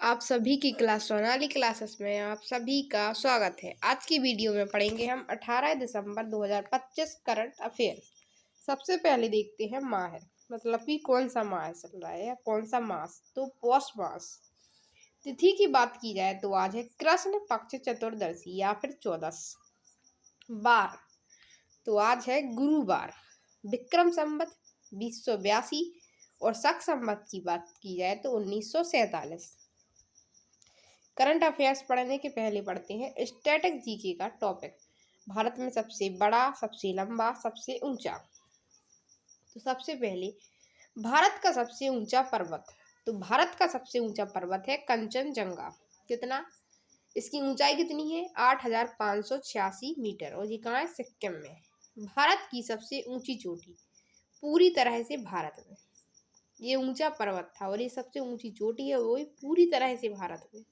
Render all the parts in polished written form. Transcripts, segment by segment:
आप सभी की क्लास सोनाली क्लासेस में आप सभी का स्वागत है। आज की वीडियो में पढ़ेंगे हम 18 दिसंबर 2025 करंट अफेयर्स। सबसे पहले देखते हैं माह, मतलब कि कौन सा माह चल रहा है या कौन सा मास। तो पौष मास। तिथि की बात की जाए तो आज है कृष्ण पक्ष चतुर्दशी या फिर चौदस। बार तो आज है गुरुवार। विक्रम संवत 2082 और शक संवत की बात की जाए तो 1947। करंट अफेयर्स पढ़ने के पहले पढ़ते हैं स्टैटिक जीके का टॉपिक। भारत में सबसे बड़ा, सबसे लंबा, सबसे ऊंचा। तो सबसे पहले भारत का सबसे ऊंचा पर्वत। तो भारत का सबसे ऊंचा पर्वत है कंचनजंगा। कितना, इसकी ऊंचाई कितनी है? 8,586 मीटर। और ये कहाँ है? सिक्किम में। भारत की सबसे ऊंची चोटी पूरी तरह से भारत में। ये ऊंचा पर्वत था और ये सबसे ऊंची चोटी है वो पूरी तरह से भारत में।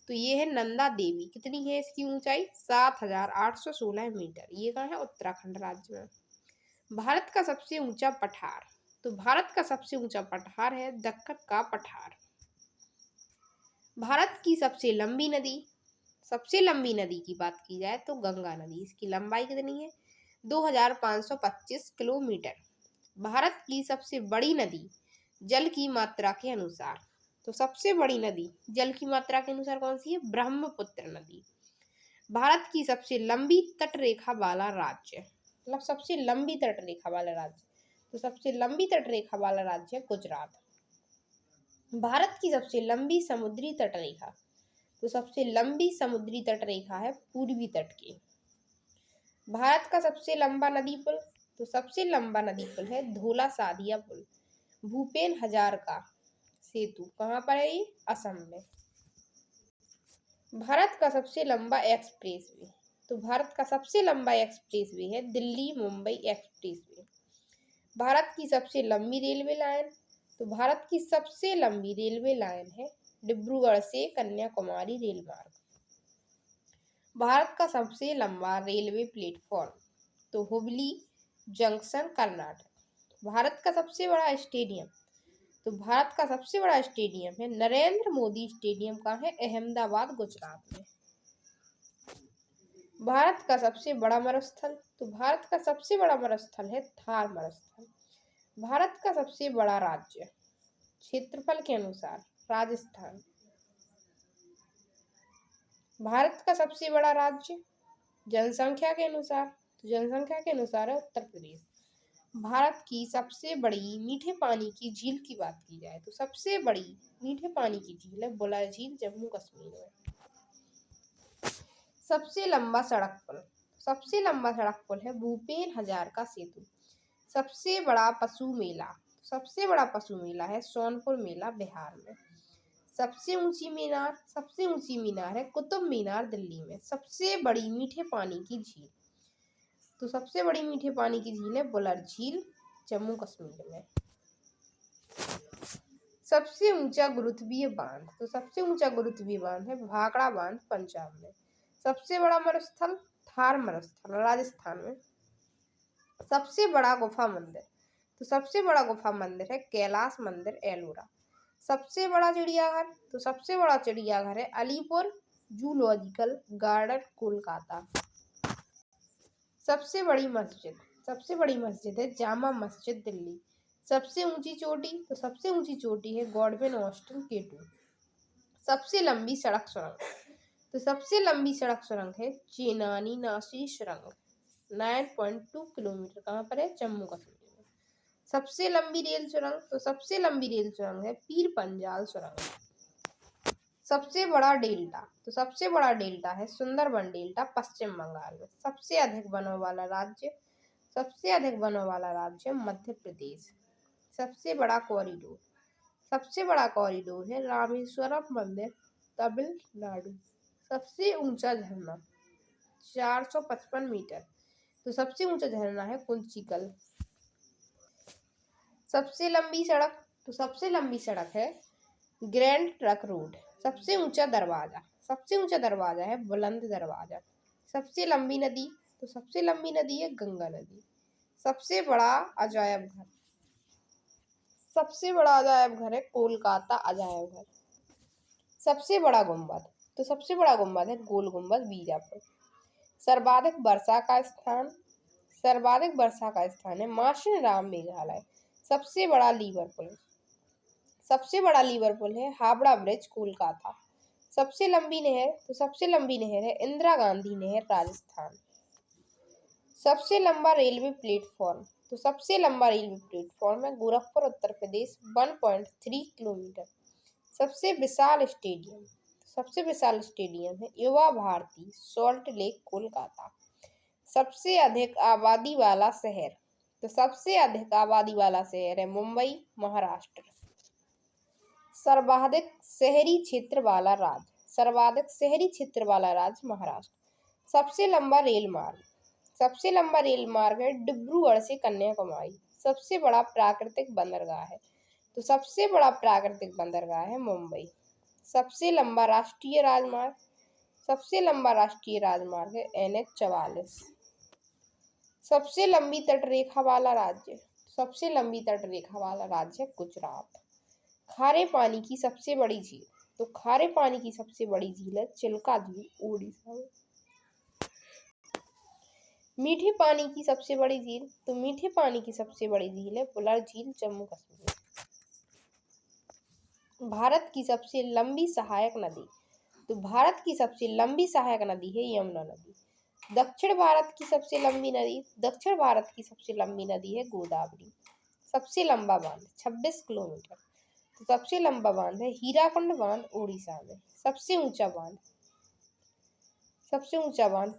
तो ये है नंदा देवी। कितनी है इसकी ऊंचाई? 7,816 मीटर। ये कहाँ है? उत्तराखंड राज्य में। भारत का सबसे ऊंचा पठार। तो भारत का सबसे ऊंचा पठार है दक्कन का पठार। भारत की सबसे लंबी नदी। सबसे लंबी नदी की बात की जाए तो गंगा नदी। इसकी लंबाई कितनी है? 2,525 किलोमीटर। भारत की सबसे बड़ी नदी जल की मात्रा के अनुसार। तो सबसे बड़ी नदी जल की मात्रा के अनुसार कौन सी है? ब्रह्मपुत्र नदी। भारत की सबसे लंबी तटरेखा वाला राज्य, मतलब सबसे लंबी तटरेखा वाला राज्य। तो सबसे लंबी तटरेखा वाला राज्य है गुजरात। भारत की सबसे लंबी समुद्री तटरेखा। तो सबसे लंबी समुद्री तटरेखा है पूर्वी तट की। भारत का सबसे लंबा नदी पुल। तो सबसे लंबा नदी पुल है धोला सादिया पुल। भूपेन हजारिका सेतु कहाँ पर है? ये असम में। भारत का सबसे लंबा एक्सप्रेस वे। तो भारत का सबसे लंबा एक्सप्रेस वे है दिल्ली मुंबई एक्सप्रेस वे। भारत की सबसे लंबी रेलवे लाइन। तो भारत की सबसे लंबी रेलवे लाइन है डिब्रूगढ़ से कन्याकुमारी रेल मार्ग। भारत का सबसे लंबा रेलवे प्लेटफॉर्म। तो हुबली जंक्शन कर्नाटक। भारत का सबसे बड़ा स्टेडियम। तो भारत का सबसे बड़ा स्टेडियम है नरेंद्र मोदी स्टेडियम का है अहमदाबाद गुजरात में। भारत का सबसे बड़ा मरुस्थल। तो भारत का सबसे बड़ा मरुस्थल है थार मरुस्थल। भारत का सबसे बड़ा राज्य क्षेत्रफल के अनुसार राजस्थान। भारत का सबसे बड़ा राज्य जनसंख्या के अनुसार, तो जनसंख्या के अनुसार है उत्तर प्रदेश। भारत की सबसे बड़ी मीठे पानी की झील की बात की जाए तो सबसे बड़ी मीठे पानी की झील है बुलर झील, जम्मू कश्मीर में। सबसे लंबा सड़क पुल। सबसे लंबा सड़क पुल है भूपेन हजारिका सेतु। सबसे बड़ा पशु मेला। सबसे बड़ा पशु मेला है सोनपुर मेला बिहार में। सबसे ऊंची मीनार। सबसे ऊंची मीनार है कुतुब मीनार दिल्ली में। सबसे बड़ी मीठे पानी की झील। तो सबसे बड़ी मीठे पानी की झील है बुलर झील, जम्मू कश्मीर में। सबसे ऊंचा गुरुत्वीय बांध। तो सबसे ऊंचा गुरुत्वीय बांध है भाखड़ा बांध पंजाब में। सबसे बड़ा मरुस्थल थार मरुस्थल राजस्थान में। सबसे बड़ा गुफा मंदिर। तो सबसे बड़ा गुफा मंदिर है कैलाश मंदिर एलोरा। सबसे बड़ा चिड़ियाघर। तो सबसे बड़ा चिड़ियाघर है अलीपुर जूलॉजिकल गार्डन कोलकाता। सबसे बड़ी मस्जिद। सबसे बड़ी मस्जिद है जामा मस्जिद दिल्ली। सबसे ऊंची चोटी। तो सबसे ऊंची चोटी है गॉडविन ऑस्टिन केटू। सबसे लंबी सड़क सुरंग। तो सबसे लंबी सड़क सुरंग है चेनानी नासी सुरंग, 9.2 किलोमीटर। कहाँ पर है? जम्मू कश्मीर में। सबसे लंबी रेल सुरंग। तो सबसे लंबी रेल सुरंग है पीर पंजाल सुरंग। सबसे बड़ा डेल्टा। तो सबसे बड़ा डेल्टा है सुंदरबन डेल्टा पश्चिम बंगाल में। सबसे अधिक वनों वाला राज्य। सबसे अधिक वनों वाला राज्य मध्य प्रदेश। सबसे बड़ा कॉरिडोर। सबसे बड़ा कॉरिडोर है रामेश्वरम मंदिर तमिलनाडु। सबसे ऊंचा झरना 455 मीटर। तो सबसे ऊंचा झरना है कुंचिकल। सबसे लंबी सड़क। तो सबसे लंबी सड़क है ग्रैंड ट्रक रोड। सबसे ऊंचा दरवाजा। सबसे ऊंचा दरवाजा है बुलंद दरवाजा। सबसे लंबी नदी। तो सबसे लंबी नदी है गंगा नदी। सबसे बड़ा अजायब घर। सबसे बड़ा अजायब घर है कोलकाता अजायब घर। सबसे बड़ा गुंबद, तो सबसे बड़ा गुंबद है गोल गुंबद बीजापुर। सर्वाधिक वर्षा का स्थान, सर्वाधिक वर्षा का स्थान है मार्शिनराम मेघालय। सबसे बड़ा लीवर पुल, सबसे बड़ा लीवर पुल है हावड़ा ब्रिज कोलकाता। सबसे लंबी नहर, तो सबसे लंबी नहर है इंदिरा गांधी नहर राजस्थान। सबसे लंबा रेलवे प्लेटफॉर्म, तो सबसे लंबा रेलवे प्लेटफॉर्म है गोरखपुर उत्तर प्रदेश 1.3 किलोमीटर। सबसे विशाल स्टेडियम, सबसे विशाल स्टेडियम है युवा भारती सॉल्ट लेक कोलकाता। सबसे अधिक आबादी वाला शहर, तो सबसे अधिक आबादी वाला शहर है मुंबई महाराष्ट्र। सर्वाधिक शहरी क्षेत्र वाला राज्य, सर्वाधिक शहरी क्षेत्र वाला राज्य महाराष्ट्र। सबसे लंबा रेल मार्ग, सबसे लंबा रेल मार्ग है डिब्रूगढ़ से कन्याकुमारी। सबसे बड़ा प्राकृतिक बंदरगाह है, तो सबसे बड़ा प्राकृतिक बंदरगाह है मुंबई। सबसे लंबा राष्ट्रीय राजमार्ग, सबसे लंबा राष्ट्रीय राजमार्ग है NH 44। सबसे लंबी तटरेखा वाला राज्य, सबसे लंबी तटरेखा वाला राज्य है गुजरात। खारे पानी की सबसे बड़ी झील, तो खारे पानी की सबसे बड़ी झील है चिल्का झील उड़ीसा में। मीठे पानी की सबसे बड़ी झील, तो मीठे पानी की सबसे बड़ी झील है बुलर झील जम्मू कश्मीर। भारत की सबसे लंबी सहायक नदी, तो भारत की सबसे लंबी सहायक नदी है यमुना नदी। दक्षिण भारत की सबसे लंबी नदी, दक्षिण भारत की सबसे लंबी नदी है गोदावरी। सबसे लंबा बांध 26 किलोमीटर, तो सबसे लंबा बांध है हीराकुंड बांध उड़ीसा में। सबसे ऊंचा बांध, सबसे ऊंचा बांध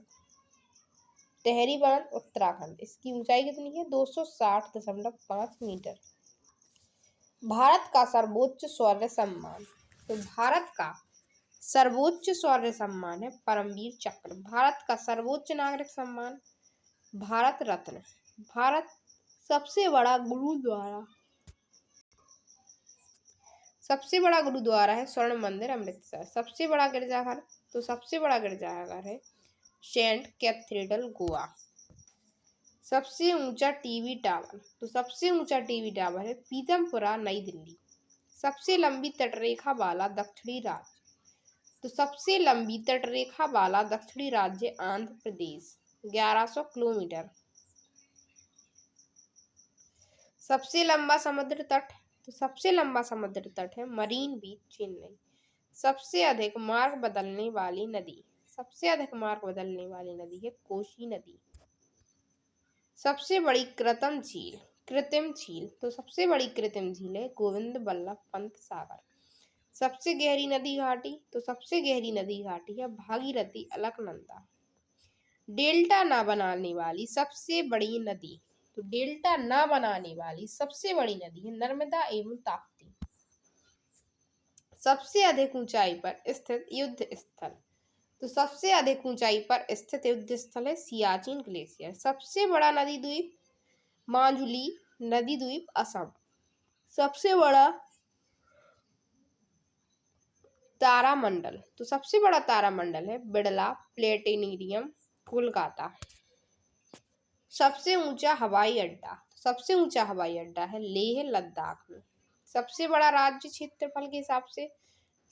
टेहरी बांध उत्तराखंड। इसकी ऊंचाई कितनी है? 260.5 मीटर। भारत का सर्वोच्च शौर्य सम्मान, तो भारत का सर्वोच्च शौर्य सम्मान है परमवीर चक्र। भारत का सर्वोच्च नागरिक सम्मान भारत रत्न। भारत सबसे बड़ा गुरुद्वारा, सबसे बड़ा गुरुद्वारा है स्वर्ण मंदिर अमृतसर। सबसे बड़ा गिरजाघर, तो सबसे बड़ा गिरजाघर है सेंट कैथेड्रल गोवा। सबसे ऊंचा टीवी टावर, तो सबसे ऊंचा टीवी टावर है पीतमपुरा नई दिल्ली। सबसे लंबी तटरेखा वाला दक्षिणी राज्य, तो सबसे लंबी तटरेखा वाला दक्षिणी राज्य आंध्र प्रदेश 1100 किलोमीटर। सबसे लंबा समुद्र तट, तो सबसे लंबा समुद्र तट है मरीन बीच चेन्नई। सबसे अधिक मार्ग बदलने वाली नदी, सबसे अधिक मार्ग बदलने वाली नदी है कोसी नदी। सबसे बड़ी कृत्रिम झील, कृत्रिम झील, तो सबसे बड़ी कृत्रिम झील है गोविंद बल्लभ पंत सागर। सबसे गहरी नदी घाटी, तो सबसे गहरी नदी घाटी है भागीरथी अलकनंदा। डेल्टा ना बनाने वाली सबसे बड़ी नदी, तो डेल्टा ना बनाने वाली सबसे बड़ी नदी है नर्मदा एवं ताप्ती। सबसे अधिक ऊंचाई पर स्थित युद्ध स्थल, तो सबसे अधिक ऊंचाई पर स्थित युद्ध स्थल है सियाचिन ग्लेशियर। सबसे बड़ा नदी द्वीप माजुली नदी द्वीप असम। सबसे बड़ा तारामंडल, तो सबसे बड़ा तारामंडल है बिड़ला प्लेनेटेरियम कोलकाता। सबसे ऊंचा हवाई अड्डा, सबसे ऊंचा हवाई अड्डा है लेह लद्दाख में। सबसे बड़ा राज्य क्षेत्रफल के हिसाब से,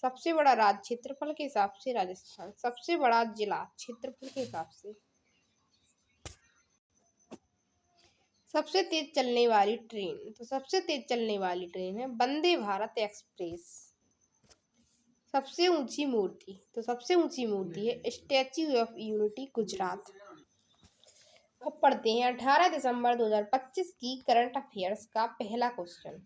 सबसे बड़ा राज्य क्षेत्रफल के हिसाब से राजस्थान। सबसे बड़ा जिला क्षेत्रफल के हिसाब से। सबसे तेज चलने वाली ट्रेन, तो सबसे तेज चलने वाली ट्रेन है वंदे भारत एक्सप्रेस। सबसे ऊंची मूर्ति, तो सबसे ऊंची मूर्ति है स्टैच्यू ऑफ यूनिटी गुजरात। अब पढ़ते हैं 18 दिसंबर 2025 की करंट अफेयर्स का पहला question.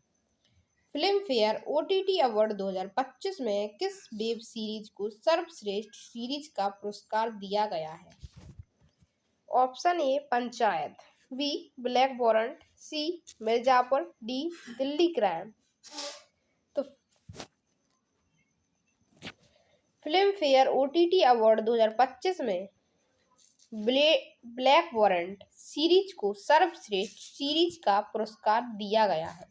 Film fair OTT award 2025 में किस वेब सीरीज को सर्वश्रेष्ठ सीरीज का पुरस्कार दिया गया है? Option A Panchayat, B black warrant, C Mirzapur, D Delhi crime. तो फिल्म फेयर OTT अवार्ड 2025 में ब्लैक वारंट सीरीज को सर्वश्रेष्ठ सीरीज का पुरस्कार दिया गया है।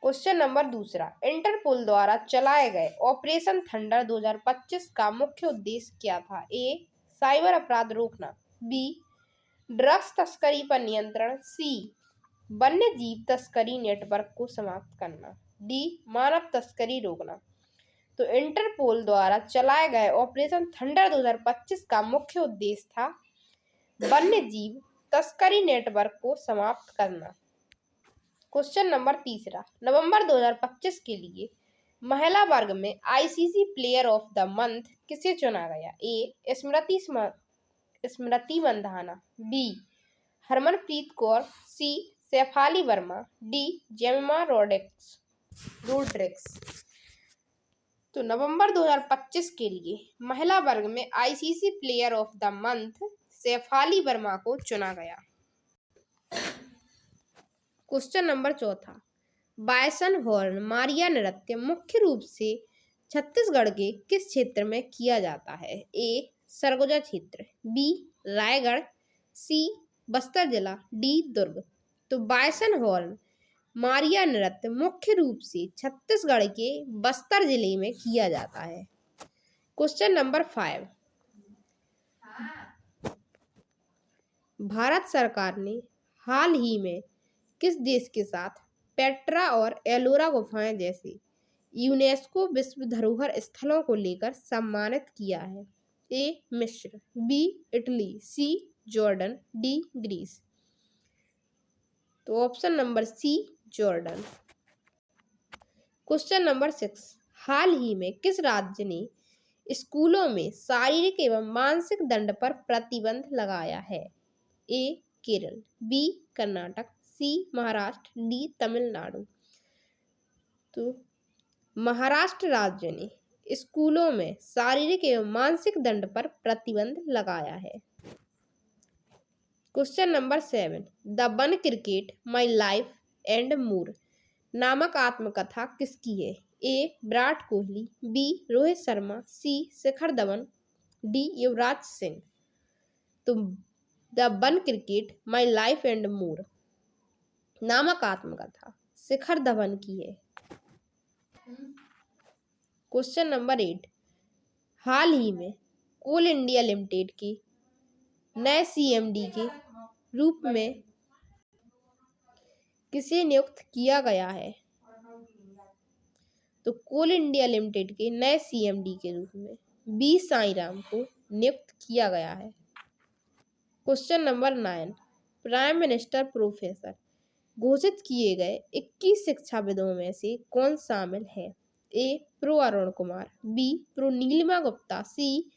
क्वेश्चन नंबर दूसरा, इंटरपोल द्वारा चलाए गए ऑपरेशन थंडर 2025 का मुख्य उद्देश्य क्या था? ए साइबर अपराध रोकना, बी ड्रग्स तस्करी पर नियंत्रण, सी वन्य जीव तस्करी नेटवर्क को समाप्त करना, डी मानव तस्करी रोकना। तो इंटरपोल द्वारा चलाए गए ऑपरेशन थंडर 2025 का मुख्य उद्देश्य था वन्य जीव तस्करी नेटवर्क को समाप्त करना। क्वेश्चन नंबर तीसरा, नवंबर 2025 के लिए महिला वर्ग में ICC player of the month किसे चुना गया? A Smriti Mandhana, B Harmanpreet Kaur, C Shafali Verma, D Jemimah Rodrigues. तो नवंबर 2025 के लिए महिला वर्ग में ICC player of the month Shafali Verma को चुना गया। क्वेश्चन नंबर चौथा, बायसन हॉर्न मारिया नृत्य मुख्य रूप से छत्तीसगढ़ के किस क्षेत्र में किया जाता है? ए सरगुजा क्षेत्र, बी रायगढ़, सी बस्तर जिला, डी दुर्ग। तो बायसन हॉर्न मारिया नृत्य मुख्य रूप से छत्तीसगढ़ के बस्तर जिले में किया जाता है। क्वेश्चन नंबर 5, भारत सरकार ने हाल ही में किस देश के साथ पेट्रा और एलोरा गुफाएं जैसे यूनेस्को विश्व धरोहर स्थलों को लेकर सम्मानित किया है? ए मिस्र, B Italy, C Jordan, D Greece. तो option number C Jordan. Question number 6, हाल ही में किस राज्य ने स्कूलों में शारीरिक एवं मानसिक दंड पर प्रतिबंध लगाया है? ए केरल, बी कर्नाटक, सी महाराष्ट्र, डी तमिलनाडु। तो महाराष्ट्र राज्य ने स्कूलों में शारीरिक एवं मानसिक दंड पर प्रतिबंध लगाया है। Question number 7, the one cricket my life and more नामक आत्मकथा किसकी है? ए विराट कोहली, बी रोहित शर्मा, सी शिखर धवन, डी युवराज सिंह। तो the one cricket my life and more नामक आत्मकथा शिखर धवन की है। क्वेश्चन नंबर 8, हाल ही में कोल इंडिया लिमिटेड के नए सीएमडी के रूप में किसे नियुक्त किया गया है? तो कोल इंडिया लिमिटेड के नए सीएमडी के रूप में बी साईराम को नियुक्त किया गया है। Question number 9, prime minister professor घोषित किए गए 21 शिक्षाविदों में से कौन शामिल है? A pro Arun Kumar, B pro Neelima Gupta, C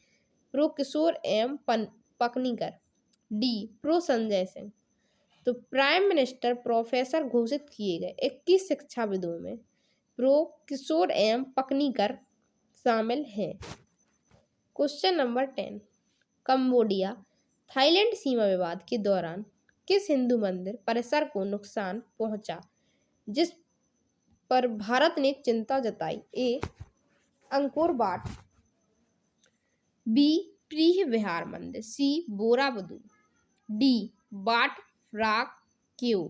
pro Kishore M Paknikar, D pro Sanjay Singh. तो प्राइम मिनिस्टर प्रोफेसर घोषित किए गए 21 शिक्षाविदों में प्रो किशोर एम पकनीकर शामिल हैं। क्वेश्चन नंबर 10, कंबोडिया थाईलैंड सीमा विवाद के दौरान किस हिंदू मंदिर परिसर को नुकसान पहुंचा जिस पर भारत ने चिंता जताई? ए अंकोर वाट, बी प्रीह विहार मंदिर, सी बोराबदू, डी बाट फ्राक क्यों।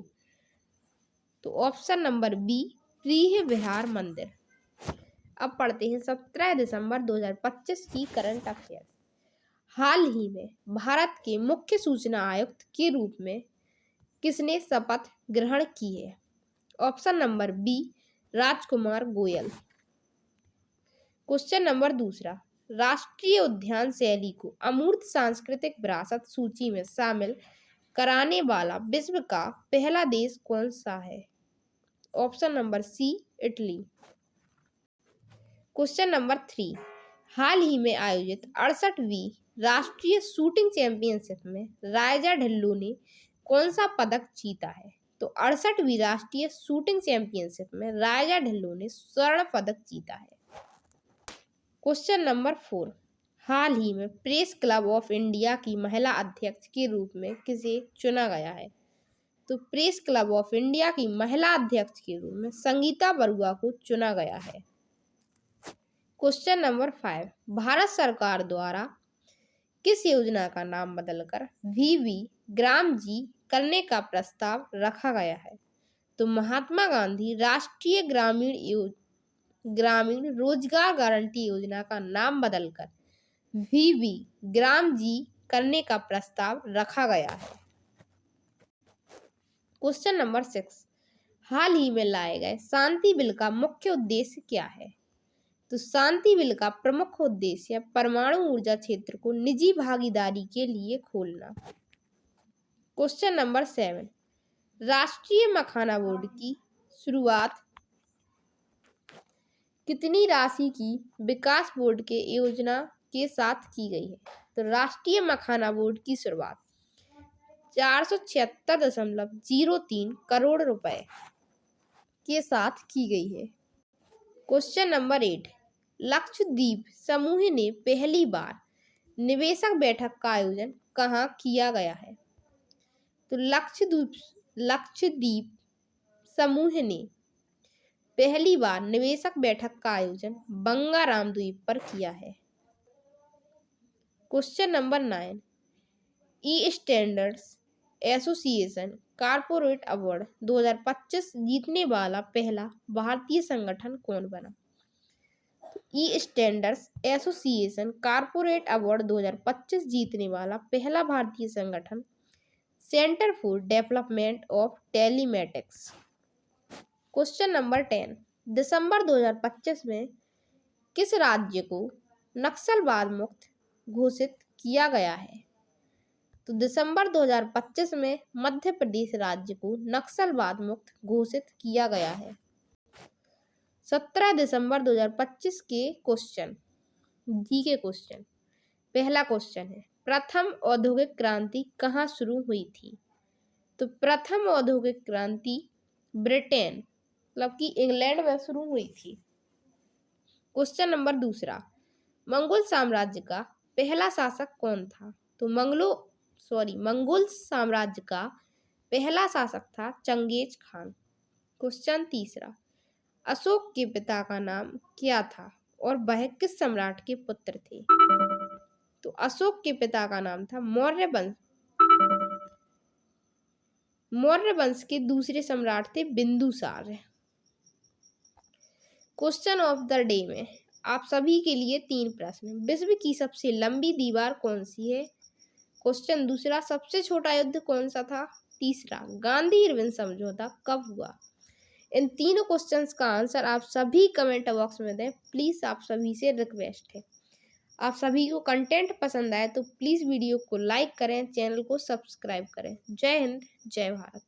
तो ऑप्शन नंबर बी प्रीह विहार मंदिर। अब पढ़ते हैं 17 दिसंबर 2025 की करंट अफेयर। हाल ही में भारत के मुख्य सूचना आयुक्त के रूप में किसने शपथ ग्रहण की है? ऑप्शन नंबर बी राजकुमार गोयल। क्वेश्चन नंबर 2, राष्ट्रीय उद्यान शैली को अमूर्त सांस्कृतिक विरासत सूची में शामिल कराने वाला विश्व का पहला देश कौन सा है? Option number C Italy. Question number 3, हाल ही में आयोजित 68वीं राष्ट्रीय शूटिंग चैंपियनशिप में रायजा ढिल्लों ने कौन सा पदक जीता है? तो 68वीं राष्ट्रीय शूटिंग चैंपियनशिप में रायजा ढिल्लों ने स्वर्ण पदक जीता है। क्वेश्चन नंबर 4, हाल ही में प्रेस क्लब ऑफ इंडिया की महिला अध्यक्ष के रूप में किसे चुना गया है? तो प्रेस क्लब ऑफ इंडिया की महिला अध्यक्ष के रूप में संगीता बरुआ को चुना गया है। क्वेश्चन नंबर 5, भारत सरकार द्वारा किस योजना का नाम बदलकर वीवी ग्राम जी करने का प्रस्ताव रखा गया है? तो महात्मा गांधी राष्ट्रीय ग्रामीण रोजगार गारंटी योजना का नाम बदलकर वीवी ग्राम जी करने का प्रस्ताव रखा गया है। क्वेश्चन नंबर 6, हाल ही में लाए गए शांति बिल का मुख्य उद्देश्य क्या है? तो शांति बिल का प्रमुख उद्देश्य परमाणु ऊर्जा क्षेत्र को निजी भागीदारी के लिए खोलना। क्वेश्चन नंबर 7, राष्ट्रीय मखाना बोर्ड की शुरुआत कितनी राशि की विकास बोर्ड के योजना के साथ की गई है? तो राष्ट्रीय मखाना बोर्ड की शुरुआत 476.03 करोड़ रुपए के साथ की गई है। क्वेश्चन नंबर 8, लक्षद्वीप समूह ने पहली बार निवेशक बैठक का आयोजन कहाँ किया गया है? तो लक्षद्वीप समूह ने पहली बार निवेशक बैठक का आयोजन बंगाराम द्वीप पर किया है। क्वेश्चन नंबर 9, ई स्टैंडर्ड्स एसोसिएशन कारपोरेट अवार्ड 2025 जीतने वाला पहला भारतीय संगठन कौन बना? ई स्टैंडर्ड्स एसोसिएशन कारपोरेट अवार्ड 2025 जीतने वाला पहला भारतीय संगठन centre for development of telematics. Question number 10, दिसंबर 2025 में किस राज्य को नक्सलवाद मुक्त घोषित किया गया है? तो दिसंबर 2025 में मध्य प्रदेश राज्य को नक्सलवाद मुक्त घोषित किया गया है। 17 दिसंबर 2025 के क्वेश्चन जी के क्वेश्चन। पहला क्वेश्चन है, प्रथम औद्योगिक क्रांति कहाँ शुरू हुई थी? तो प्रथम औद्योगिक क्रांति ब्रिटेन मतलब कि इंग्लैंड में शुरू हुई थी। क्वेश्चन नंबर दूसरा, मंगोल साम्राज्य का पहला शासक कौन था? तो मंगोल साम्राज्य का पहला शासक था चंगेज खान। क्वेश्चन तीसरा, अशोक के पिता का नाम क्या था और वह किस सम्राट के पुत्र थे? तो अशोक के पिता का नाम था मौर्य वंश के दूसरे सम्राट थे Bindusara. Question of the day में आप सभी के लिए 3 प्रश्न। विश्व की सबसे लंबी दीवार कौन सी है? क्वेश्चन दूसरा, सबसे छोटा युद्ध कौन सा था? तीसरा, गांधी इरविन समझौता कब हुआ? इन तीनों क्वेश्चंस का आंसर आप सभी कमेंट बॉक्स में दें। प्लीज़ आप सभी से रिक्वेस्ट है, आप सभी को कंटेंट पसंद आए तो प्लीज़ वीडियो को लाइक करें, चैनल को सब्सक्राइब करें। जय हिंद, जय भारत।